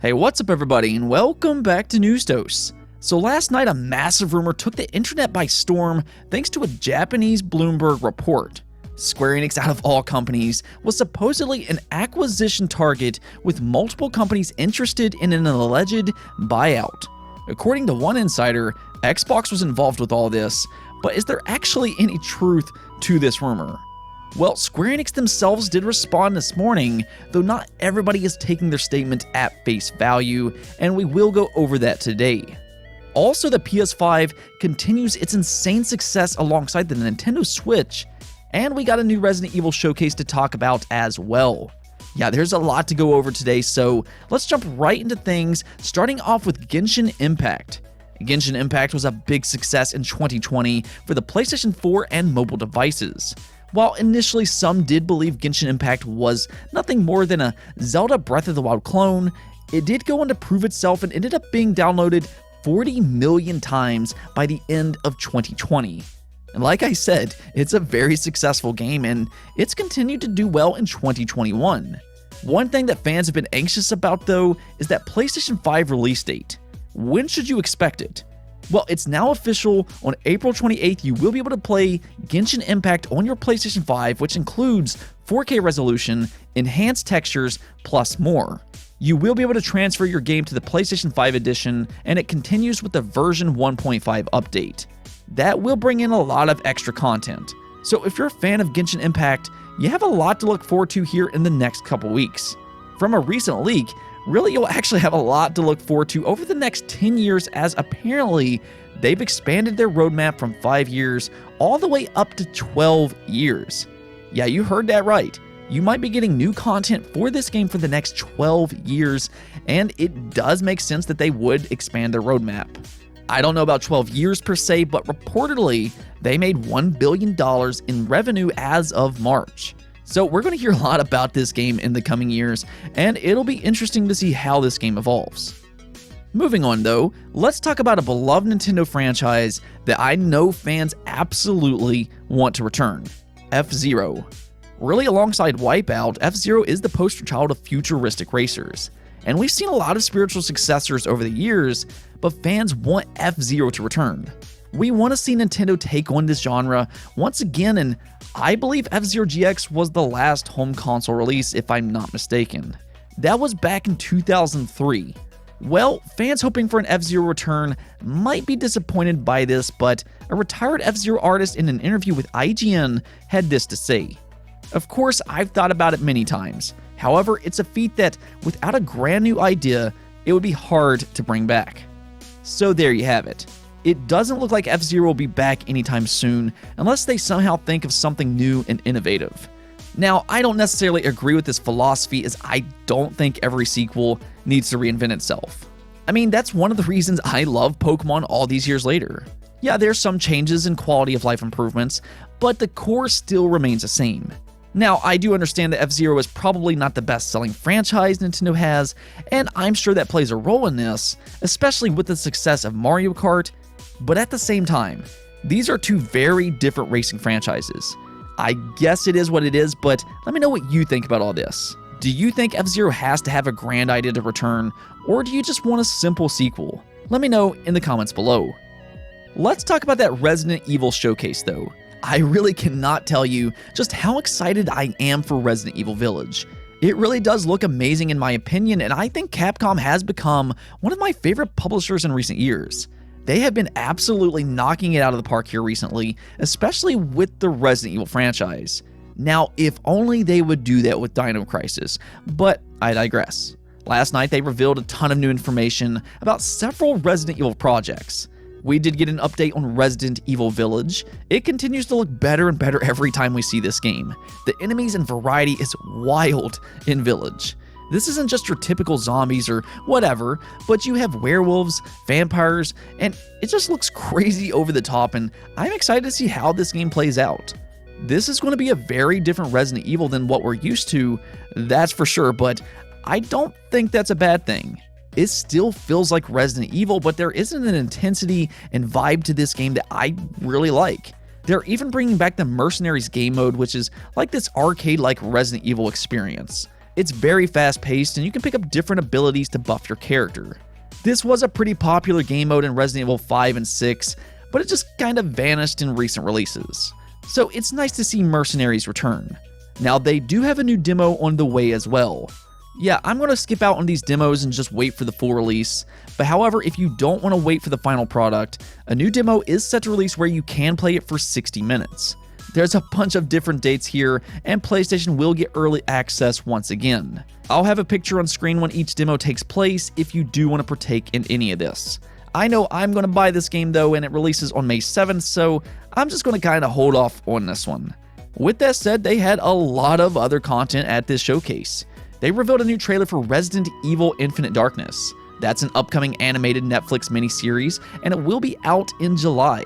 Hey, what's up everybody, and welcome back to News Dose. So last night a massive rumor took the internet by storm thanks to a Japanese Bloomberg report. Square Enix, out of all companies, was supposedly an acquisition target with multiple companies interested in an alleged buyout. According to one insider, Xbox was involved with all this, but is there actually any truth to this rumor? Well, Square Enix themselves did respond this morning, though not everybody is taking their statement at face value, and we will go over that today. Also, the PS5 continues its insane success alongside the Nintendo Switch, and we got a new Resident Evil showcase to talk about as well. Yeah, there's a lot to go over today, so let's jump right into things, starting off with Genshin Impact. Genshin Impact was a big success in 2020 for the PlayStation 4 and mobile devices. While initially some did believe Genshin Impact was nothing more than a Zelda Breath of the Wild clone, it did go on to prove itself and ended up being downloaded 40 million times by the end of 2020. And like I said, it's a very successful game and it's continued to do well in 2021. One thing that fans have been anxious about though is that PlayStation 5 release date. When should you expect it? Well, it's now official. On April 28th, you will be able to play Genshin Impact on your PlayStation 5, which includes 4K resolution, enhanced textures, plus more. You will be able to transfer your game to the PlayStation 5 edition, and it continues with the version 1.5 update. That will bring in a lot of extra content. So if you're a fan of Genshin Impact, you have a lot to look forward to here in the next couple weeks. From a recent leak, really, you'll actually have a lot to look forward to over the next 10 years, as apparently they've expanded their roadmap from 5 years all the way up to 12 years. Yeah, you heard that right. You might be getting new content for this game for the next 12 years, and it does make sense that they would expand their roadmap. I don't know about 12 years per se, but reportedly, they made $1 billion in revenue as of March. So we're going to hear a lot about this game in the coming years, and it'll be interesting to see how this game evolves. Moving on though, let's talk about a beloved Nintendo franchise that I know fans absolutely want to return: F-Zero. Really, alongside Wipeout, F-Zero is the poster child of futuristic racers. And we've seen a lot of spiritual successors over the years, but fans want F-Zero to return. We want to see Nintendo take on this genre once again, and I believe F-Zero GX was the last home console release, if I'm not mistaken. That was back in 2003. Well, fans hoping for an F-Zero return might be disappointed by this, but a retired F-Zero artist in an interview with IGN had this to say: "Of course, I've thought about it many times. However, it's a feat that, without a brand new idea, it would be hard to bring back." So there you have it. It doesn't look like F-Zero will be back anytime soon, unless they somehow think of something new and innovative. Now, I don't necessarily agree with this philosophy, as I don't think every sequel needs to reinvent itself. I mean, that's one of the reasons I love Pokemon all these years later. Yeah, there's some changes in quality of life improvements, but the core still remains the same. Now, I do understand that F-Zero is probably not the best-selling franchise Nintendo has, and I'm sure that plays a role in this, especially with the success of Mario Kart, but at the same time, these are two very different racing franchises. I guess it is what it is, but let me know what you think about all this. Do you think F-Zero has to have a grand idea to return, or do you just want a simple sequel? Let me know in the comments below. Let's talk about that Resident Evil showcase though. I really cannot tell you just how excited I am for Resident Evil Village. It really does look amazing in my opinion, and I think Capcom has become one of my favorite publishers in recent years. They have been absolutely knocking it out of the park here recently, especially with the Resident Evil franchise. Now, if only they would do that with Dino Crisis, but I digress. Last night they revealed a ton of new information about several Resident Evil projects. We did get an update on Resident Evil Village. It continues to look better and better every time we see this game. The enemies and variety is wild in Village. This isn't just your typical zombies or whatever, but you have werewolves, vampires, and it just looks crazy over the top, and I'm excited to see how this game plays out. This is going to be a very different Resident Evil than what we're used to, that's for sure, but I don't think that's a bad thing. It still feels like Resident Evil, but there isn't an intensity and vibe to this game that I really like. They're even bringing back the Mercenaries game mode, which is like this arcade-like Resident Evil experience. It's very fast paced and you can pick up different abilities to buff your character. This was a pretty popular game mode in Resident Evil 5 and 6, but it just kind of vanished in recent releases. So it's nice to see Mercenaries return. Now they do have a new demo on the way as well. Yeah, I'm going to skip out on these demos and just wait for the full release, but however, if you don't want to wait for the final product, a new demo is set to release where you can play it for 60 minutes. There's a bunch of different dates here, and PlayStation will get early access once again. I'll have a picture on screen when each demo takes place if you do want to partake in any of this. I know I'm going to buy this game though, and it releases on May 7th, so I'm just going to kind of hold off on this one. With that said, they had a lot of other content at this showcase. They revealed a new trailer for Resident Evil Infinite Darkness. That's an upcoming animated Netflix miniseries, and it will be out in July.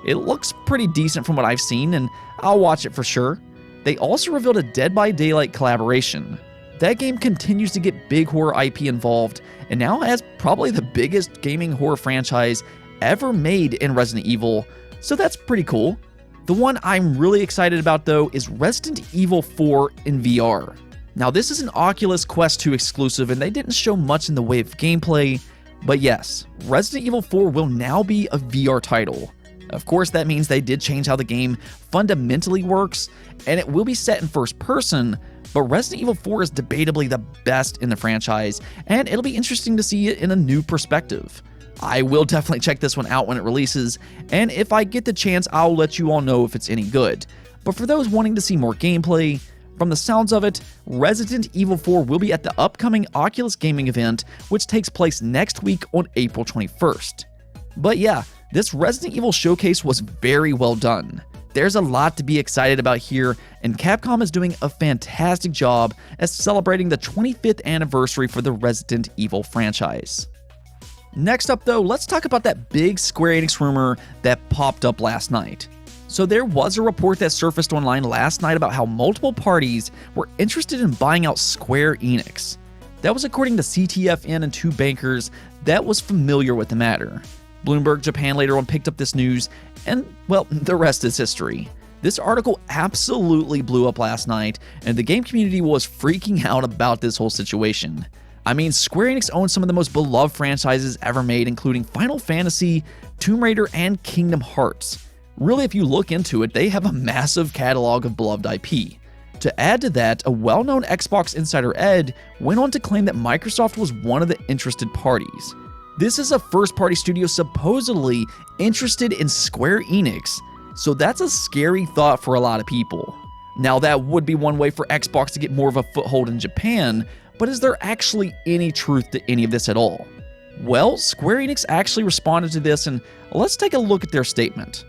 It looks pretty decent from what I've seen, and I'll watch it for sure. They also revealed a Dead by Daylight collaboration. That game continues to get big horror IP involved, and now has probably the biggest gaming horror franchise ever made in Resident Evil, so that's pretty cool. The one I'm really excited about though is Resident Evil 4 in VR. Now this is an Oculus Quest 2 exclusive and they didn't show much in the way of gameplay, but yes, Resident Evil 4 will now be a VR title. Of course that means they did change how the game fundamentally works, and it will be set in first person, but Resident Evil 4 is debatably the best in the franchise, and it'll be interesting to see it in a new perspective. I will definitely check this one out when it releases, and if I get the chance, I'll let you all know if it's any good. But for those wanting to see more gameplay, from the sounds of it, Resident Evil 4 will be at the upcoming Oculus Gaming event, which takes place next week on April 21st. But yeah, this Resident Evil showcase was very well done. There's a lot to be excited about here, and Capcom is doing a fantastic job at celebrating the 25th anniversary for the Resident Evil franchise. Next up though, let's talk about that big Square Enix rumor that popped up last night. So there was a report that surfaced online last night about how multiple parties were interested in buying out Square Enix. That was according to CTFN and two bankers that was familiar with the matter. Bloomberg Japan later on picked up this news, and well, the rest is history. This article absolutely blew up last night, and the game community was freaking out about this whole situation. I mean, Square Enix owns some of the most beloved franchises ever made, including Final Fantasy, Tomb Raider, and Kingdom Hearts. Really, if you look into it, they have a massive catalog of beloved IP. To add to that, a well-known Xbox insider Ed went on to claim that Microsoft was one of the interested parties. This is a first-party studio supposedly interested in Square Enix, so that's a scary thought for a lot of people. Now, that would be one way for Xbox to get more of a foothold in Japan, but is there actually any truth to any of this at all? Well, Square Enix actually responded to this, and let's take a look at their statement.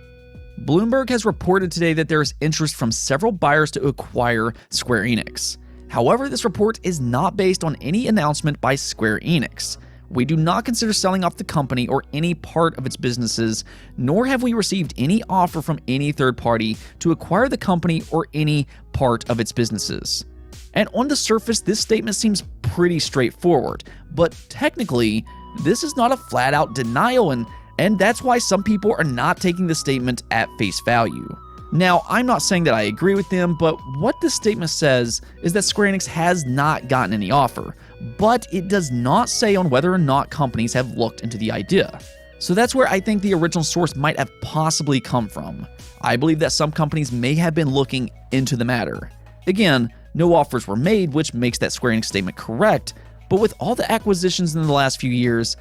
Bloomberg has reported today that there is interest from several buyers to acquire Square Enix. However, this report is not based on any announcement by Square Enix. We do not consider selling off the company or any part of its businesses, nor have we received any offer from any third party to acquire the company or any part of its businesses. And on the surface, this statement seems pretty straightforward, but technically, this is not a flat-out denial, and that's why some people are not taking the statement at face value. Now, I'm not saying that I agree with them, but what this statement says is that Square Enix has not gotten any offer, but it does not say on whether or not companies have looked into the idea. So that's where I think the original source might have possibly come from. I believe that some companies may have been looking into the matter. Again, no offers were made, which makes that Square Enix statement correct, but with all the acquisitions in the last few years,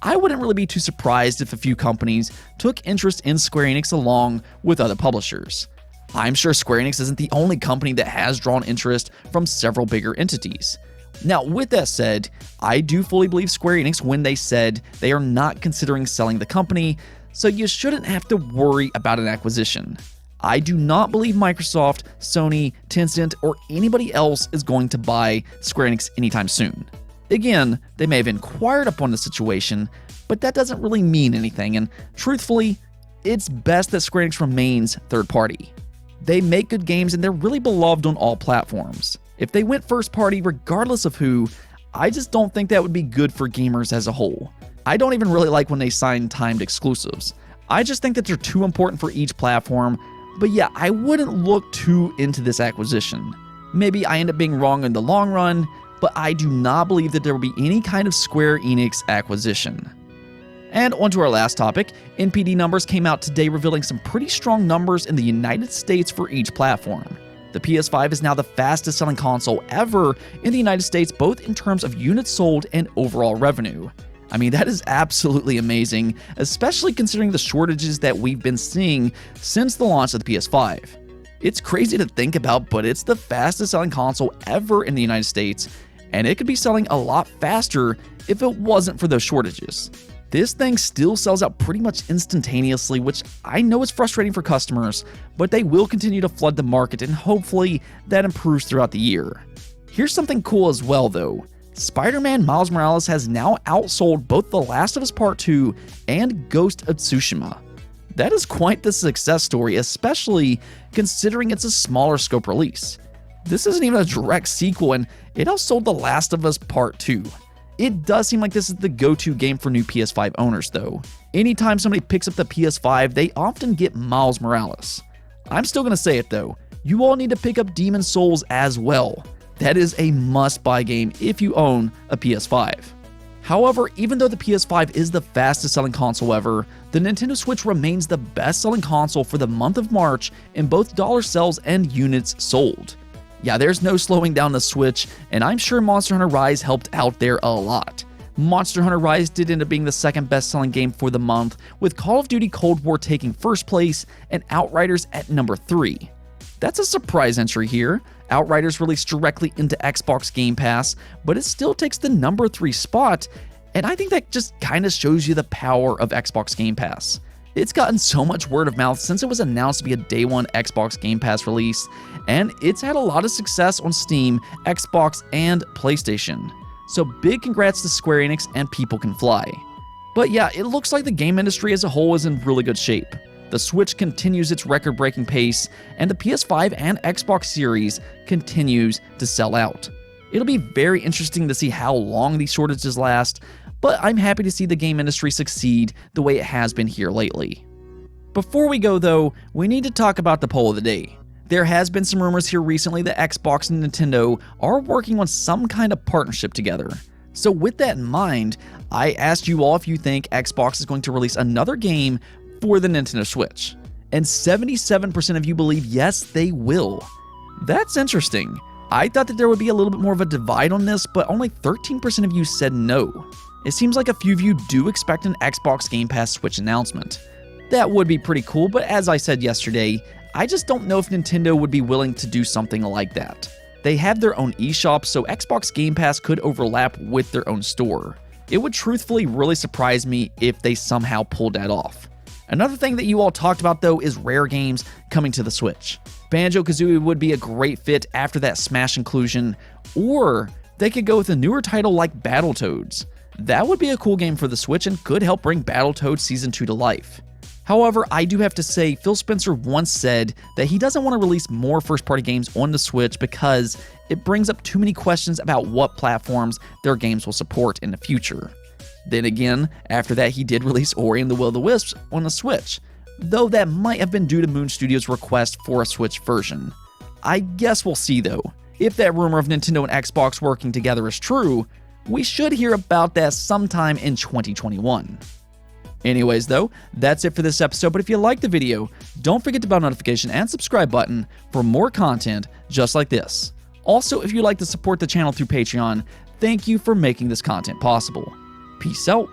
I wouldn't really be too surprised if a few companies took interest in Square Enix along with other publishers. I'm sure Square Enix isn't the only company that has drawn interest from several bigger entities. Now, with that said, I do fully believe Square Enix when they said they are not considering selling the company, so you shouldn't have to worry about an acquisition. I do not believe Microsoft, Sony, Tencent, or anybody else is going to buy Square Enix anytime soon. Again, they may have inquired upon the situation, but that doesn't really mean anything, and truthfully, it's best that Square Enix remains third party. They make good games and they're really beloved on all platforms. If they went first party, regardless of who, I just don't think that would be good for gamers as a whole. I don't even really like when they sign timed exclusives. I just think that they're too important for each platform, but yeah, I wouldn't look too into this acquisition. Maybe I end up being wrong in the long run, but I do not believe that there will be any kind of Square Enix acquisition. And on to our last topic, NPD numbers came out today revealing some pretty strong numbers in the United States for each platform. The PS5 is now the fastest selling console ever in the United States, both in terms of units sold and overall revenue. I mean, that is absolutely amazing, especially considering the shortages that we've been seeing since the launch of the PS5. It's crazy to think about, but it's the fastest selling console ever in the United States, and it could be selling a lot faster if it wasn't for those shortages. This thing still sells out pretty much instantaneously, which I know is frustrating for customers, but they will continue to flood the market and hopefully that improves throughout the year. Here's something cool as well though. Spider-Man Miles Morales has now outsold both The Last of Us Part 2 and Ghost of Tsushima. That is quite the success story, especially considering it's a smaller scope release. This isn't even a direct sequel and it outsold The Last of Us Part 2. It does seem like this is the go-to game for new PS5 owners though. Anytime somebody picks up the PS5, they often get Miles Morales. I'm still gonna say it though, you all need to pick up Demon's Souls as well. That is a must-buy game if you own a PS5. However, even though the PS5 is the fastest selling console ever, the Nintendo Switch remains the best selling console for the month of March in both dollar sales and units sold. Yeah, there's no slowing down the Switch, and I'm sure Monster Hunter Rise helped out there a lot. Monster Hunter Rise did end up being the second best-selling game for the month, with Call of Duty Cold War taking first place and Outriders at number 3. That's a surprise entry here. Outriders released directly into Xbox Game Pass, but it still takes the number 3 spot, and I think that just kinda shows you the power of Xbox Game Pass. It's gotten so much word of mouth since it was announced to be a day one Xbox Game Pass release, and it's had a lot of success on Steam, Xbox, and PlayStation. So big congrats to Square Enix and People Can Fly. But yeah, it looks like the game industry as a whole is in really good shape. The Switch continues its record-breaking pace, and the PS5 and Xbox Series continues to sell out. It'll be very interesting to see how long these shortages last, but I'm happy to see the game industry succeed the way it has been here lately. Before we go though, we need to talk about the poll of the day. There has been some rumors here recently that Xbox and Nintendo are working on some kind of partnership together. So with that in mind, I asked you all if you think Xbox is going to release another game for the Nintendo Switch. And 77% of you believe yes, they will. That's interesting. I thought that there would be a little bit more of a divide on this, but only 13% of you said no. It seems like a few of you do expect an Xbox Game Pass Switch announcement. That would be pretty cool, but as I said yesterday, I just don't know if Nintendo would be willing to do something like that. They have their own eShop, so Xbox Game Pass could overlap with their own store. It would truthfully really surprise me if they somehow pulled that off. Another thing that you all talked about though is rare games coming to the Switch. Banjo-Kazooie would be a great fit after that Smash inclusion, or they could go with a newer title like Battletoads. That would be a cool game for the Switch and could help bring Battletoads Season 2 to life. However, I do have to say, Phil Spencer once said that he doesn't want to release more first-party games on the Switch because it brings up too many questions about what platforms their games will support in the future. Then again, after that he did release Ori and the Will of the Wisps on the Switch, though that might have been due to Moon Studios' request for a Switch version. I guess we'll see though. If that rumor of Nintendo and Xbox working together is true, we should hear about that sometime in 2021. Anyways though, that's it for this episode, but if you liked the video, don't forget the bell notification and subscribe button for more content just like this. Also, if you'd like to support the channel through Patreon, thank you for making this content possible. Peace out.